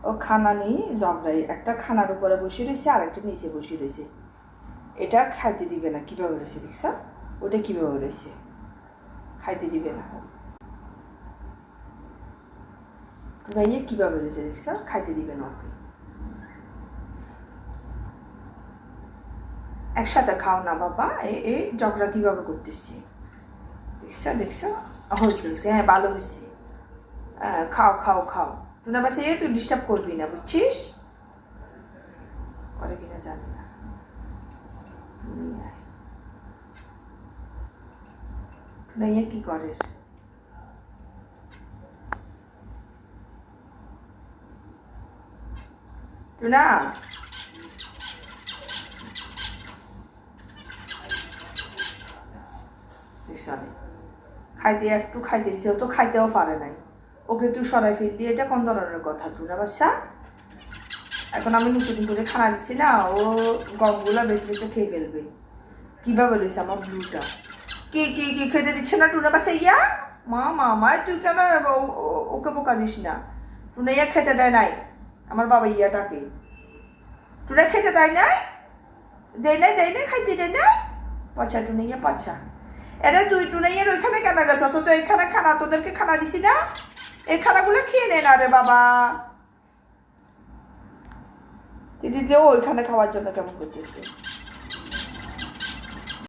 ও খানা নিয়ে ঝগড়াই, একটা খানার উপরে বসে রয়েছে আর একটা নিচে বসে রয়েছে। এটা খাইতে দিবে না, কীভাবে রয়েছে দেখছ? ওটা কীভাবে রয়েছে, খাইতে দিবে না। টুনাইয়ে কীভাবে রয়েছে দেখছ, খাইতে দিবে না ওকে। একসাথে খাও না বাবা, এই ঝগড়া কীভাবে করতেছি দেখছ দেখছ? হয়েছে হয়েছে, হ্যাঁ ভালো হয়েছে। খাও খাও খাও। টুনা বাসে তুই ডিস্টার্ব করবি না, বুঝছিস? করে কিনা জানি না। টুনাইয়া কি করে? টুনা খাইতে একটু খাইতে দিছে, ও তো খাইতেও পারে নাই, ওকে তুই সরাই ফেললি, এটা কোন ধরনের কথা টুনা বাচ্চা? এখন আমি নতুন করে খানা দিচ্ছি না, ও গমগুলো বেছে বেছে খেয়ে ফেলবে। কীভাবে রয়েছে আমার ব্লুটা? কি কি কি খেতে দিচ্ছে না টুনা বাচ্চা? ইয়া মা মামায় তুই কেন ওকে বোকা দিস না? টুনা ইয়া খেতে দেয় নাই আমার বাবা ইয়াটাকে, টুনা খেতে দেয় নাই, দেয় নাই দেয় নাই, খাইতে দেয় নাই। পাচ্ছা টুনা ইয়া পাচ্ছা, এটা তুই টুনাইয়ের ওইখানে কেন গেছাস? তো এইখানে খানা, তোদেরকে খানা দিছি না, এই খানাগুলো খেয়ে নে না রে বাবা। দিদি যে ওইখানে খাওয়ার জন্য কেমন করতেছে।